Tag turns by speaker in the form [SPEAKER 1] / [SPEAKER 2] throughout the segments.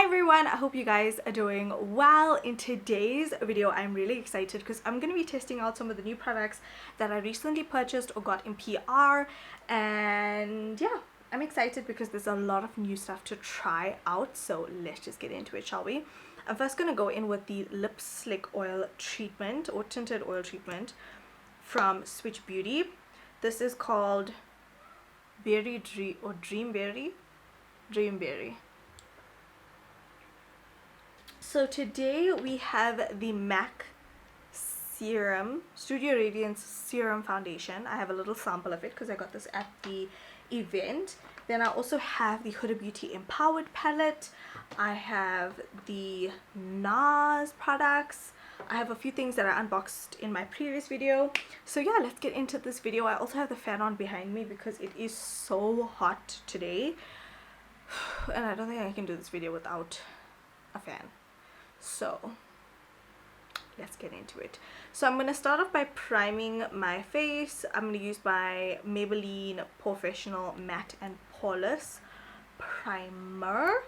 [SPEAKER 1] Hi everyone, I hope you guys are doing well. In today's video I'm really excited because I'm going to be testing out some of the new products that I recently purchased or got in PR, and yeah, I'm excited because there's a lot of new stuff to try out. So let's just get into it, shall we? I'm first going to go in with the Lip Slick Oil Treatment or Tinted Oil Treatment from Switch Beauty. This is called Dreamberry. So today we have the MAC Serum Studio Radiance Serum Foundation. I have a little sample of it because I got this at the event. Then I also have the Huda Beauty Empowered palette. I have the NARS products. I have a few things that I unboxed in my previous video. So yeah, let's get into this video. I also have the fan on behind me because it is so hot today. And I don't think I can do this video without a fan. So let's get into it. So I'm going to start off by priming my face. I'm going to use my Maybelline Professional Matte and Poreless primer,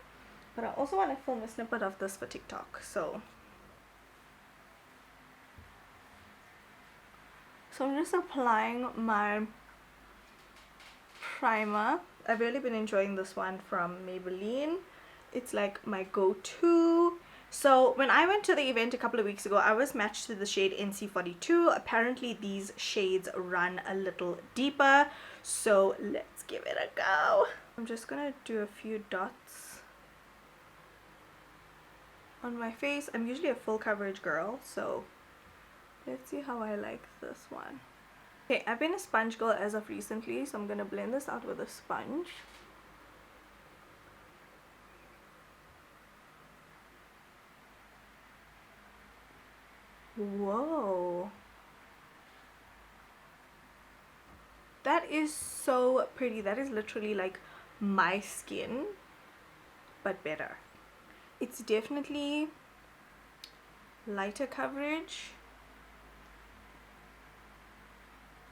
[SPEAKER 1] but I also want to film a snippet of this for TikTok. So I'm just applying my primer. I've really been enjoying this one from Maybelline. It's like my go-to. So when I went to the event a couple of weeks ago, I was matched to the shade NC42. Apparently these shades run a little deeper, so let's give it a go. I'm just gonna do a few dots on my face. I'm usually a full coverage girl, so let's see how I like this one. Okay, I've been a sponge girl as of recently, so I'm gonna blend this out with a sponge. Whoa, that is so pretty. That is literally like my skin but better. It's definitely lighter coverage.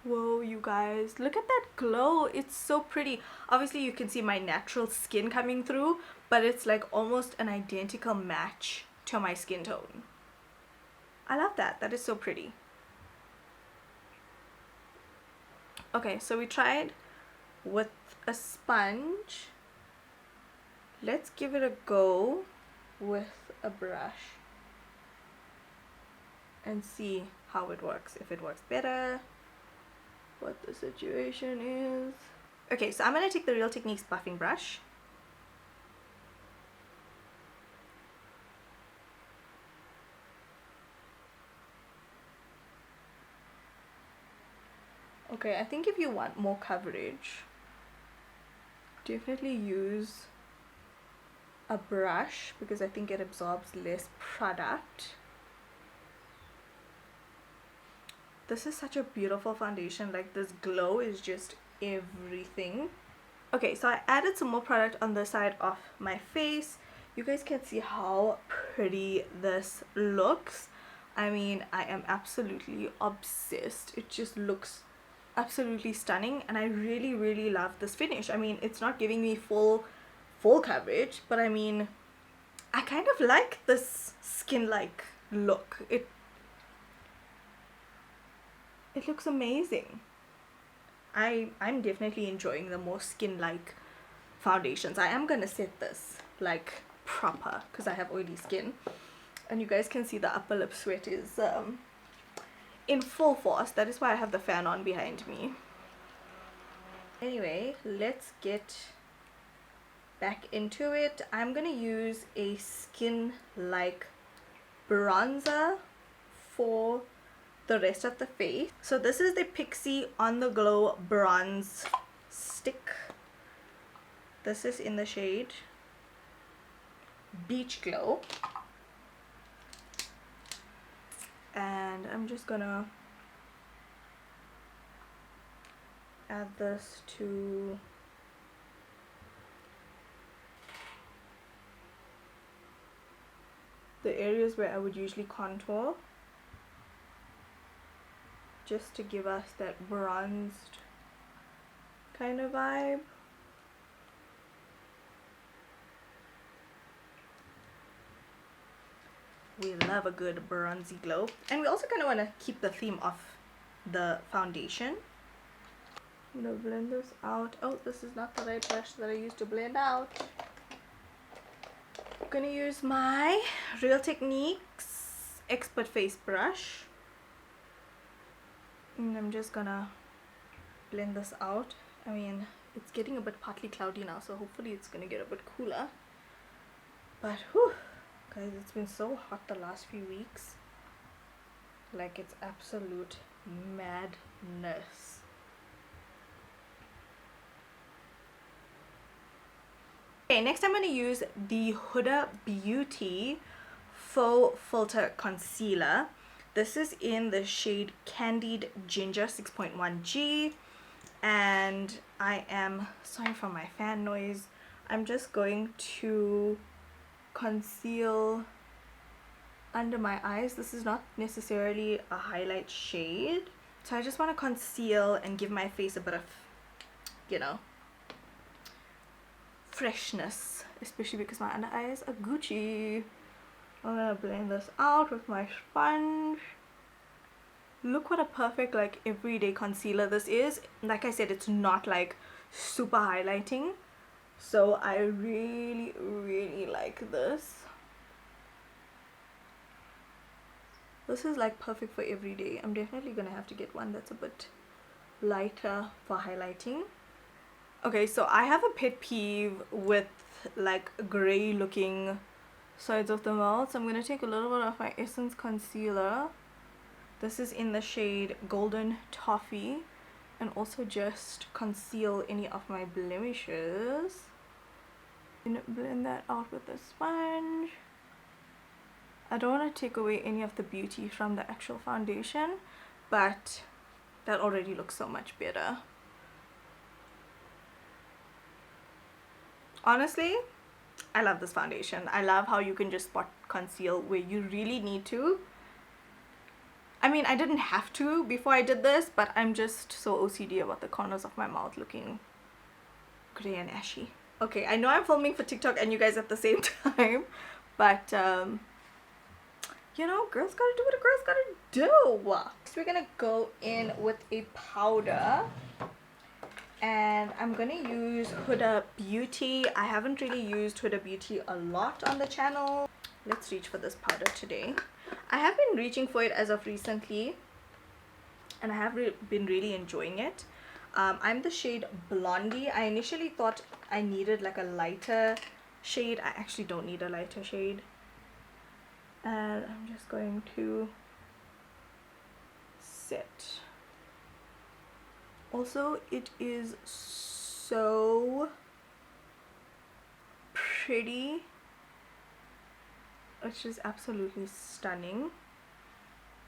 [SPEAKER 1] Whoa, you guys, look at that glow. It's so pretty. Obviously you can see my natural skin coming through, but it's like almost an identical match to my skin tone. I love that. That is so pretty. Okay, so we tried with a sponge. Let's give it a go with a brush and see how it works. If it works better, what the situation is. Okay, so I'm going to take the Real Techniques buffing brush. Okay, I think if you want more coverage, definitely use a brush because I think it absorbs less product. This is such a beautiful foundation. Like, this glow is just everything. Okay, so I added some more product on the side of my face. You guys can see how pretty this looks. I mean, I am absolutely obsessed. It just looks absolutely stunning, and I really love this finish. I mean, it's not giving me full coverage, but I mean, I kind of like this skin-like look. It looks amazing. I'm definitely enjoying the more skin-like foundations. I am gonna set this like proper because I have oily skin, and you guys can see the upper lip sweat is in full force. That is why I have the fan on behind me. Anyway, let's get back into it. I'm gonna use a skin-like bronzer for the rest of the face. So this is the Pixi On The Glow Bronze Stick. This is in the shade Beach Glow. And I'm just gonna add this to the areas where I would usually contour, just to give us that bronzed kind of vibe. we love a good bronzy glow, and we also kind of want to keep the theme of the foundation. I'm gonna blend this out. Oh, this is not the right brush that I used to blend out. I'm gonna use my Real Techniques Expert Face brush, and I'm just gonna blend this out. I mean, it's getting a bit partly cloudy now, so hopefully it's gonna get a bit cooler. But whew, guys, it's been so hot the last few weeks. Like, it's absolute madness. Okay, next I'm going to use the Huda Beauty Faux Filter Concealer. This is in the shade Candied Ginger 6.1G, and I am, sorry for my fan noise, I'm just going to conceal under my eyes. This is not necessarily a highlight shade, so I just want to conceal and give my face a bit of, you know, freshness, especially because my under eyes are Gucci. I'm gonna blend this out with my sponge. Look what a perfect, like, everyday concealer this is. Like I said, it's not like super highlighting, so I really like this. This is like perfect for every day. I'm definitely gonna have to get one that's a bit lighter for highlighting. Okay, so I have a pet peeve with like gray looking sides of the mouth, so I'm gonna take a little bit of my Essence concealer. This is in the shade Golden Toffee, and also just conceal any of my blemishes. And blend that out with a sponge. I don't want to take away any of the beauty from the actual foundation, but that already looks so much better. Honestly, I love this foundation. I love how you can just spot conceal where you really need to. I mean, I didn't have to before I did this, but I'm just so OCD about the corners of my mouth looking gray and ashy. Okay, I know I'm filming for TikTok and you guys at the same time, but you know, girls gotta do what a girl's gotta do. So we're gonna go in with a powder, and I'm gonna use Huda Beauty. I haven't really used Huda Beauty a lot on the channel. Let's reach for this powder today. I have been reaching for it as of recently, and I have been really enjoying it. I'm the shade Blondie. I initially thought I needed like a lighter shade. I actually don't need a lighter shade. And I'm just going to set. Also, it is so pretty. It's just absolutely stunning,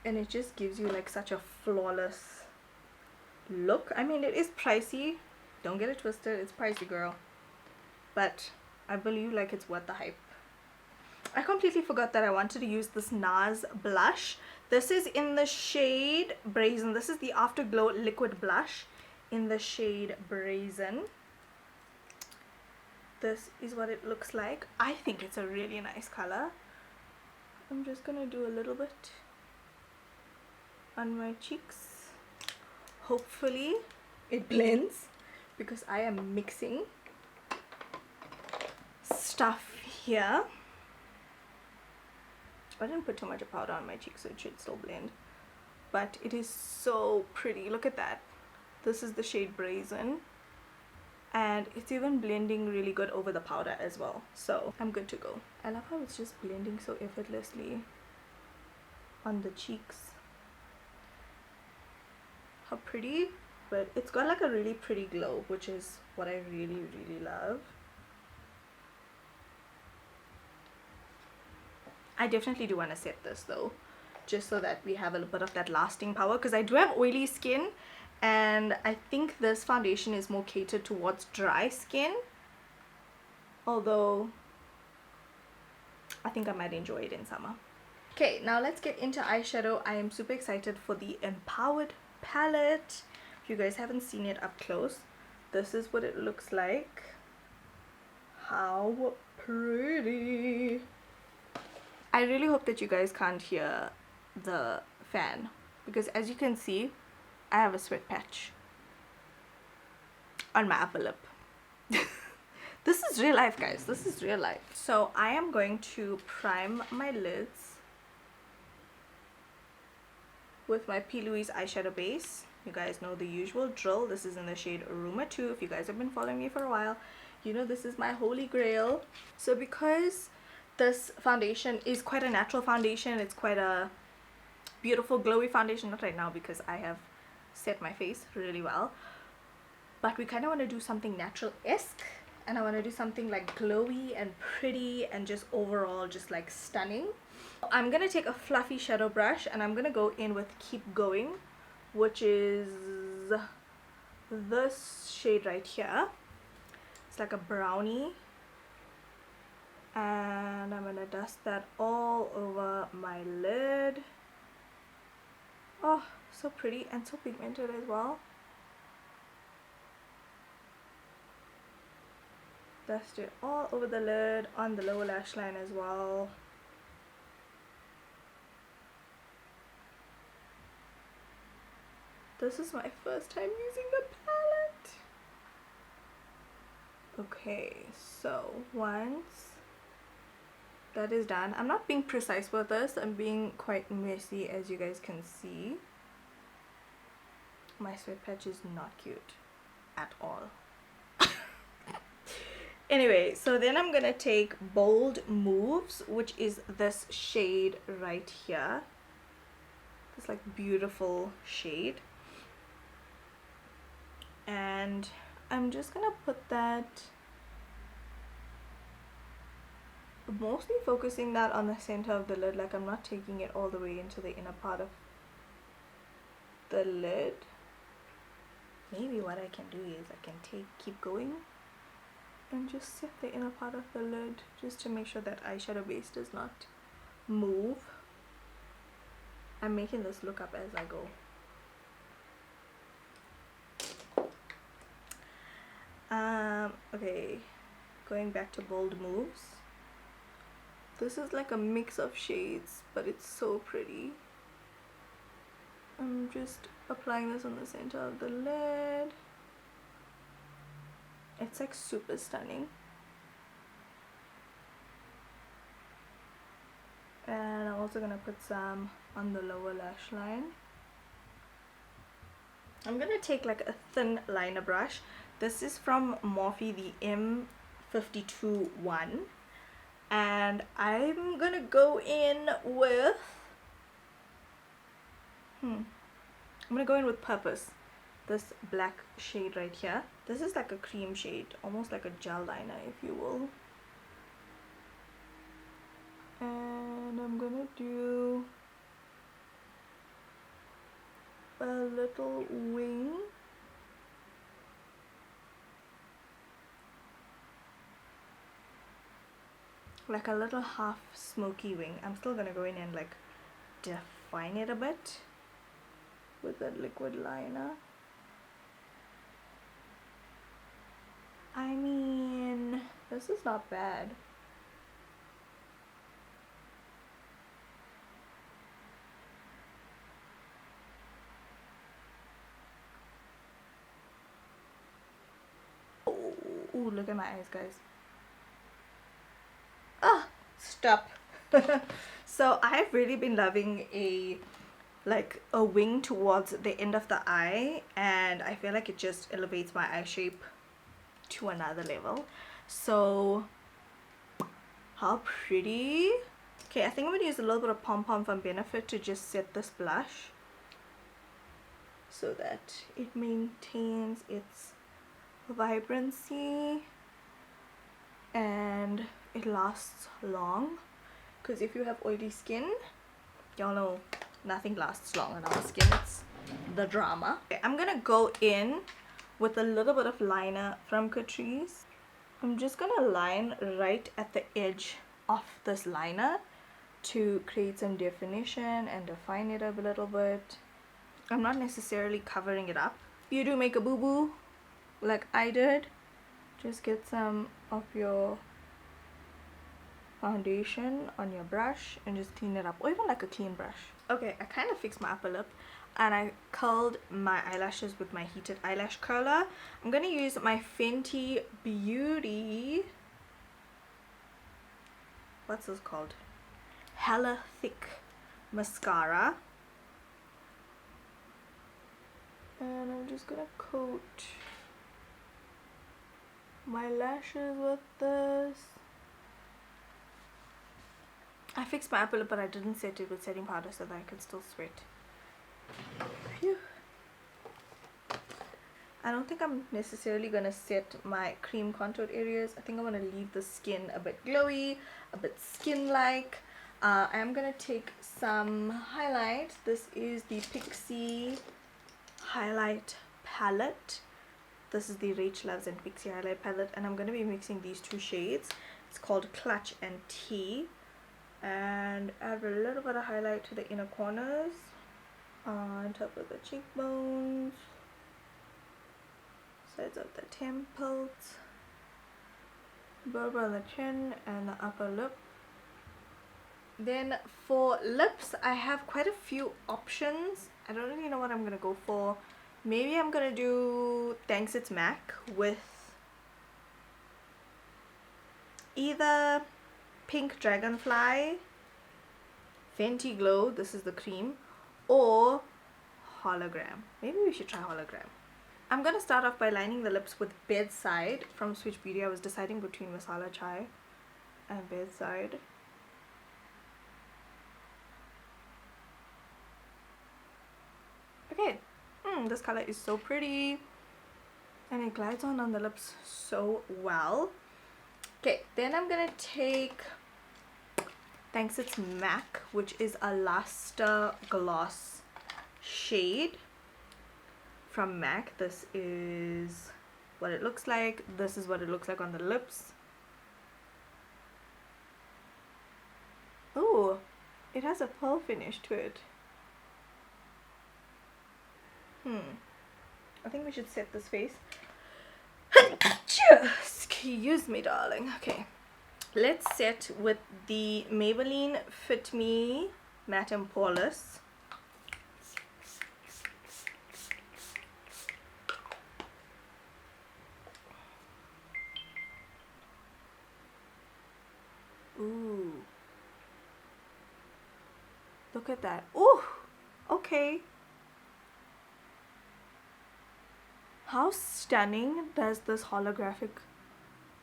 [SPEAKER 1] and it just gives you like such a flawless look. I mean, it is pricey, don't get it twisted, it's pricey, girl, but I believe like it's worth the hype. I completely forgot that I wanted to use this NARS blush. This is in the shade Brazen. This is the Afterglow liquid blush in the shade Brazen. This is what it looks like. I think it's a really nice color. I'm just gonna do a little bit on my cheeks. Hopefully it blends, because I am mixing stuff here. I didn't put too much powder on my cheeks, so it should still blend, but it is so pretty. Look at that. This is the shade Brazen, and it's even blending really good over the powder as well, so I'm good to go. I love how it's just blending so effortlessly on the cheeks. How pretty. But it's got like a really pretty glow, which is what I really love. I definitely do want to set this though, just so that we have a bit of that lasting power, because I do have oily skin, and I think this foundation is more catered towards dry skin, although I think I might enjoy it in summer. Okay, now let's get into eyeshadow. I am super excited for the Empowered palette. If you guys haven't seen it up close, this is what it looks like. How pretty. I really hope that you guys can't hear the fan, because as you can see, I have a sweat patch on my upper lip. This is real life, guys. This is real life. So I am going to prime my lids with my P. Louise eyeshadow base. You guys know the usual drill. This is in the shade Rumor 2. If you guys have been following me for a while, you know this is my holy grail. So because this foundation is quite a natural foundation, it's quite a beautiful glowy foundation, not right now because I have set my face really well, but we kind of want to do something natural-esque, and I want to do something like glowy and pretty and just overall just like stunning. I'm gonna take a fluffy shadow brush and I'm gonna go in with Keep Going, which is this shade right here. It's like a brownie, and I'm gonna dust that all over my lid. Oh, so pretty and so pigmented as well. Dust it all over the lid, on the lower lash line as well. This is my first time using the palette. Okay, so once that is done, I'm not being precise with this, I'm being quite messy, as you guys can see. My sweat patch is not cute at all. Anyway, so then I'm gonna take Bold Moves, which is this shade right here. This like beautiful shade. And I'm just gonna put that, mostly focusing that on the center of the lid, like I'm not taking it all the way into the inner part of the lid. Maybe what I can do is I can Keep Going and just set the inner part of the lid just to make sure that eyeshadow base does not move. I'm making this look up as I go. Okay, going back to Bold Moves. This is like a mix of shades, but it's so pretty. I'm just applying this on the center of the lid. It's like super stunning. And I'm also gonna put some on the lower lash line. I'm gonna take like a thin liner brush. This is from Morphe, the M52-1, and I'm gonna go in with I'm gonna go in with Purpose, this black shade right here. This is like a cream shade, almost like a gel liner, if you will. And I'm gonna do a little wing. Like a little half smoky wing. I'm still gonna go in and like define it a bit with a liquid liner. I mean, this is not bad. Oh, look at my eyes, guys. Ah, stop. So I've really been loving a wing towards the end of the eye, and I feel like it just elevates my eye shape to another level. So how pretty. Okay, I think I'm gonna use a little bit of Pom Pom from Benefit to just set this blush so that it maintains its vibrancy and it lasts long, because if you have oily skin, y'all know nothing lasts long on our skin. It's the drama. Okay, I'm gonna go in with a little bit of liner from Catrice. I'm just gonna line right at the edge of this liner to create some definition and define it a little bit. I'm not necessarily covering it up. If you do make a boo-boo like I did, just get some of foundation on your brush and just clean it up, or even like a clean brush. Okay, I kind of fixed my upper lip and I curled my eyelashes with my heated eyelash curler. I'm gonna use my Fenty Beauty, what's this called, Hella Thick mascara, and I'm just gonna coat my lashes with this. I fixed my upper lip, but I didn't set it with setting powder so that I can still sweat. Phew. I don't think I'm necessarily gonna set my cream contoured areas. I think I'm gonna leave the skin a bit glowy, a bit skin-like. I'm gonna take some highlight. This is the Pixie highlight palette. This is the Rach Loves and Pixie highlight palette, and I'm gonna be mixing these two shades. It's called Clutch and Tea, and add a little bit of highlight to the inner corners, on top of the cheekbones, sides of the temples, above on the chin and the upper lip. Then for lips, I have quite a few options. I don't really know what I'm gonna go for. Maybe I'm gonna do Thanks It's MAC with either Pink Dragonfly, Fenty Glow, this is the cream, or Hologram. Maybe we should try Hologram. I'm gonna start off by lining the lips with Bedside from Switch Beauty. I was deciding between Masala Chai and Bedside. Okay, this color is so pretty and it glides on the lips so well. Okay, then I'm gonna take Thanks It's MAC, which is a Luster Gloss shade from MAC. This is what it looks like. This is what it looks like on the lips. Ooh, it has a pearl finish to it. I think we should set this face. Excuse me, darling. Okay, let's set with the Maybelline Fit Me Matte and Poreless. Ooh, look at that. Ooh, okay. How stunning does this holographic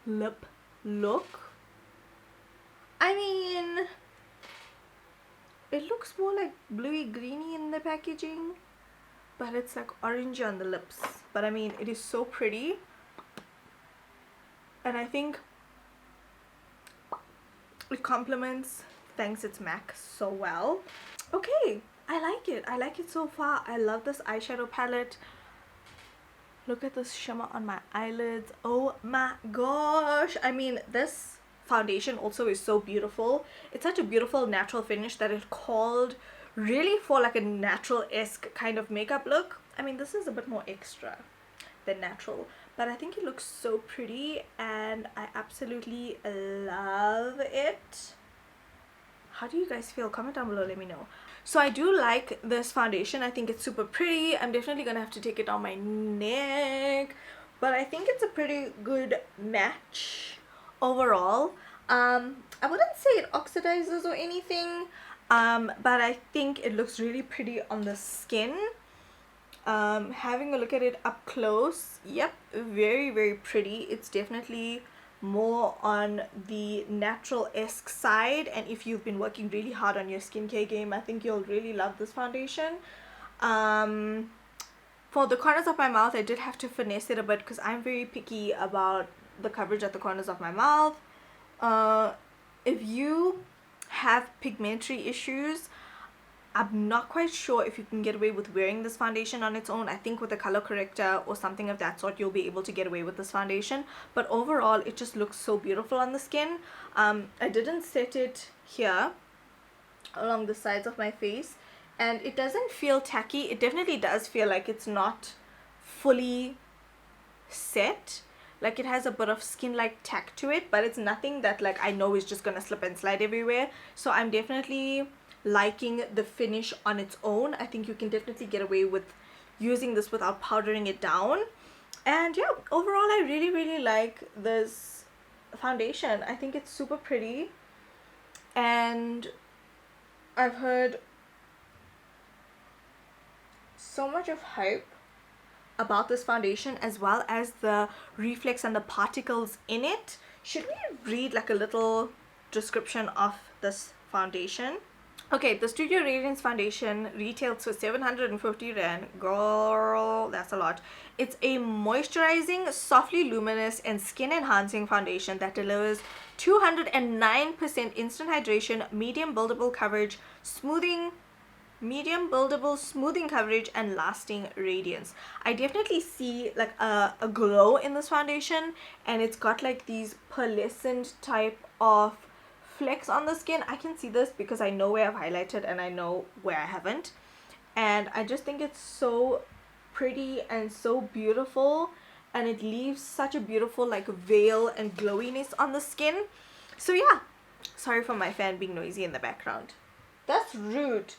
[SPEAKER 1] lip look? I mean, it looks more like bluey greeny in the packaging, but it's like orange on the lips. But I mean, it is so pretty, and I think it complements Thanks It's MAC so well. Okay, I like it. I like it so far. I love this eyeshadow palette. Look at this shimmer on my eyelids. Oh my gosh. I mean, this foundation also is so beautiful. It's such a beautiful natural finish that it called really for like a natural-esque kind of makeup look. I mean, this is a bit more extra than natural, but I think it looks so pretty and I absolutely love it. How do you guys feel? Comment down below, let me know. So I do like this foundation. I think it's super pretty. I'm definitely gonna have to take it on my neck, but I think it's a pretty good match overall. I wouldn't say it oxidizes or anything, but I think it looks really pretty on the skin. Having a look at it up close, yep, very pretty. It's definitely more on the natural-esque side, and if you've been working really hard on your skincare game, I think you'll really love this foundation. For the corners of my mouth, I did have to finesse it a bit because I'm very picky about the coverage at the corners of my mouth. If you have pigmentary issues, I'm not quite sure if you can get away with wearing this foundation on its own. I think with a color corrector or something of that sort, you'll be able to get away with this foundation. But overall, it just looks so beautiful on the skin. I didn't set it here along the sides of my face, and it doesn't feel tacky. It definitely does feel like it's not fully set, Like it has a bit of skin-like tack to it, but it's nothing that like I know is just gonna slip and slide everywhere. So I'm definitely liking the finish on its own. I think you can definitely get away with using this without powdering it down. And yeah, overall I really like this foundation. I think it's super pretty, and I've heard so much of hype about this foundation, as well as the reflex and the particles in it. Should we read like a little description of this foundation? Okay, the Studio Radiance foundation retails for 750 Rand. Girl, that's a lot. It's a moisturizing, softly luminous, and skin enhancing foundation that delivers 209% instant hydration, medium buildable smoothing coverage, and lasting radiance. I definitely see like a glow in this foundation, and it's got like these pearlescent type of flecks on the skin. I can see this because I know where I've highlighted and I know where I haven't, and I just think it's so pretty and so beautiful, and it leaves such a beautiful like veil and glowiness on the skin. So yeah, sorry for my fan being noisy in the background. That's rude.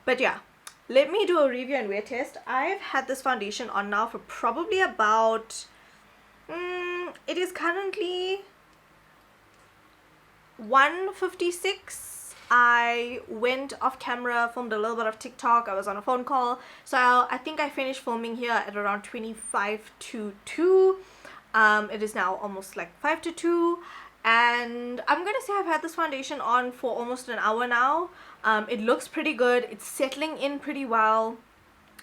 [SPEAKER 1] But yeah, let me do a review and wear test. I've had this foundation on now for probably about it is currently 1:56. I went off camera, filmed a little bit of TikTok. I was on a phone call, so I think I finished filming here at around 25 to 2. It is now almost like 5 to 2, and I'm gonna say I've had this foundation on for almost an hour now. It looks pretty good. It's settling in pretty well.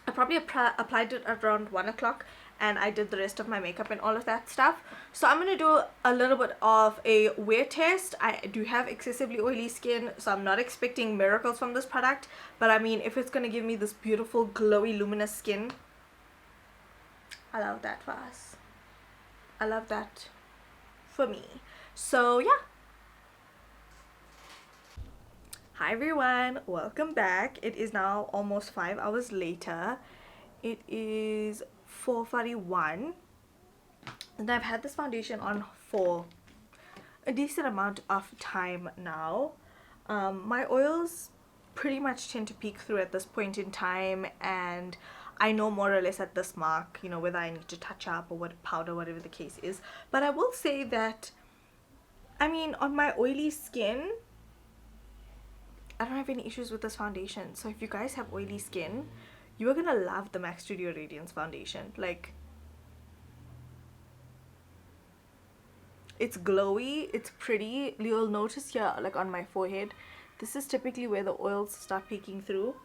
[SPEAKER 1] I probably applied it at around 1 o'clock, and I did the rest of my makeup and all of that stuff. So I'm gonna do a little bit of a wear test. I do have excessively oily skin, so I'm not expecting miracles from this product, but I mean, if it's gonna give me this beautiful glowy luminous skin, I love that for us. I love that for me. So yeah. Hi everyone, welcome back. It is now almost 5 hours later. It is 4:41, and I've had this foundation on for a decent amount of time now. My oils pretty much tend to peek through at this point in time, and I know more or less at this mark, you know, whether I need to touch up or what powder, whatever the case is. But I will say that, I mean, on my oily skin, I don't have any issues with this foundation. So if you guys have oily skin, you are gonna love the MAC Studio Radiance foundation. Like, it's glowy, it's pretty. You'll notice here, like on my forehead, this is typically where the oils start peeking through.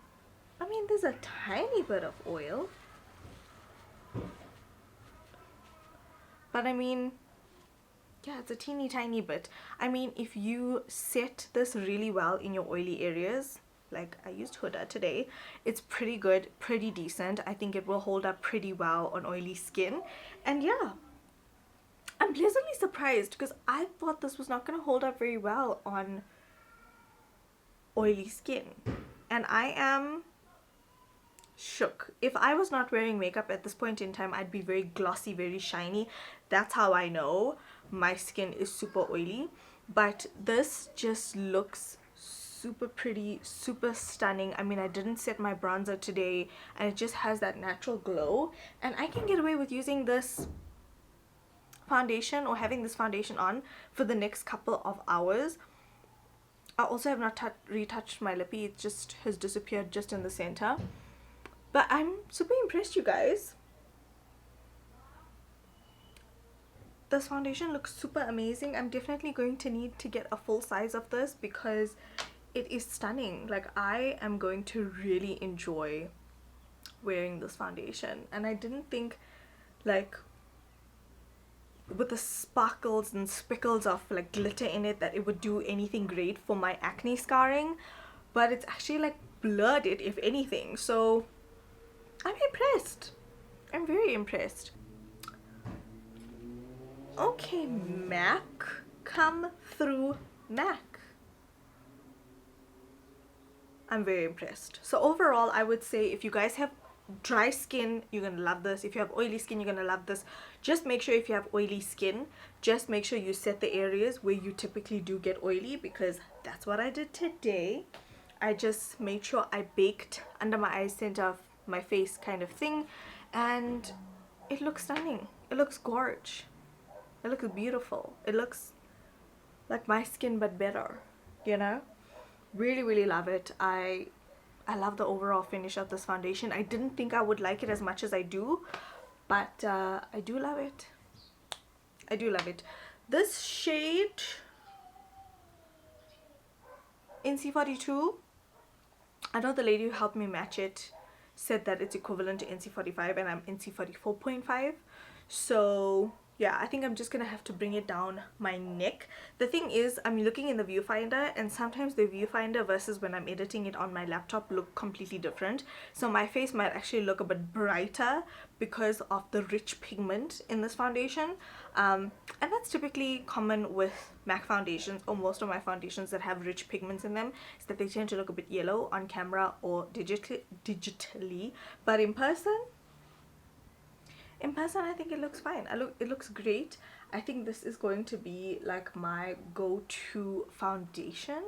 [SPEAKER 1] I mean, there's a tiny bit of oil, but I mean, yeah, it's a teeny tiny bit. I mean, if you set this really well in your oily areas, like I used Huda today, it's pretty good, pretty decent. I think it will hold up pretty well on oily skin. And yeah, I'm pleasantly surprised, because I thought this was not going to hold up very well on oily skin, and I am shook. If I was not wearing makeup at this point in time, I'd be very glossy, very shiny. That's how I know my skin is super oily. But this just looks super pretty, super stunning. I mean, I didn't set my bronzer today, and it just has that natural glow, and I can get away with using this foundation or having this foundation on for the next couple of hours. I also have not retouched my lippy. It just has disappeared just in the center. But I'm super impressed, you guys. This foundation looks super amazing. I'm definitely going to need to get a full size of this because it is stunning. Like, I am going to really enjoy wearing this foundation. And I didn't think, like, with the sparkles and speckles of like glitter in it, that it would do anything great for my acne scarring, but it's actually like blurred it, if anything. So I'm impressed. I'm very impressed. Okay, MAC, come through, MAC. I'm very impressed. So overall, I would say if you guys have dry skin, you're gonna love this. If you have oily skin, you're gonna love this. Just make sure if you have oily skin, just make sure you set the areas where you typically do get oily, because that's what I did today. I just made sure I baked under my eye center of my face kind of thing, and it looks stunning. It looks gorge. It looks beautiful. It looks like my skin but better, you know. Really, really love it. I love the overall finish of this foundation. I didn't think I would like it as much as I do, but I do love it. I do love it. This shade, NC42, I know the lady who helped me match it said that it's equivalent to NC45, and I'm NC44.5. So yeah, I think I'm just gonna have to bring it down my neck. The thing is, I'm looking in the viewfinder, and sometimes the viewfinder versus when I'm editing it on my laptop look completely different. So my face might actually look a bit brighter because of the rich pigment in this foundation. And that's typically common with MAC foundations, or most of my foundations that have rich pigments in them, is that they tend to look a bit yellow on camera or digitally. But in person, I think it looks fine. It looks great. I think this is going to be like my go-to foundation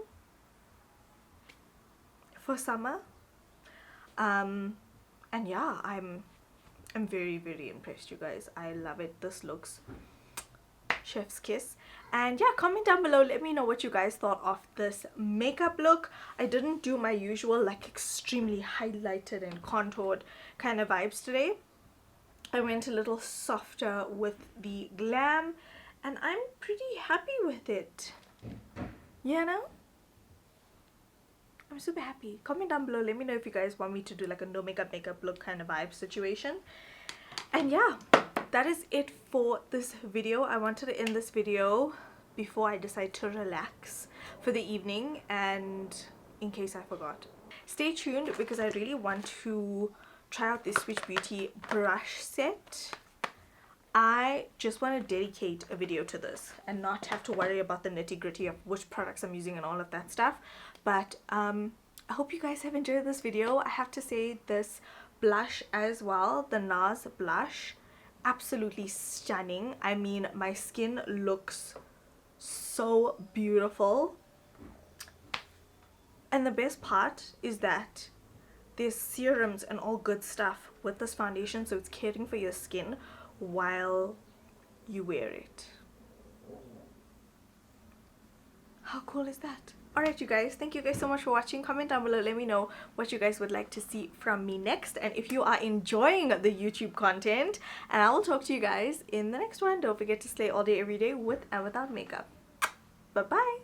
[SPEAKER 1] for summer. And yeah, I'm very, very impressed, you guys. I love it. This looks chef's kiss. And yeah, comment down below, let me know what you guys thought of this makeup look. I didn't do my usual like extremely highlighted and contoured kind of vibes today. I went a little softer with the glam, and I'm pretty happy with it, you know. I'm super happy. Comment down below, let me know if you guys want me to do like a no makeup look kind of vibe situation. And yeah, that is it for this video. I wanted to end this video before I decide to relax for the evening, and in case I forgot, stay tuned because I really want to try out this Switch Beauty brush set. I just want to dedicate a video to this and not have to worry about the nitty-gritty of which products I'm using and all of that stuff. But I hope you guys have enjoyed this video. I have to say, this blush as well, the NARS blush, absolutely stunning. I mean, my skin looks so beautiful, and the best part is that there's serums and all good stuff with this foundation, so it's caring for your skin while you wear it. How cool is that? Alright you guys, thank you guys so much for watching. Comment down below, let me know what you guys would like to see from me next, and if you are enjoying the YouTube content, and I will talk to you guys in the next one. Don't forget to slay all day every day with and without makeup. Bye bye.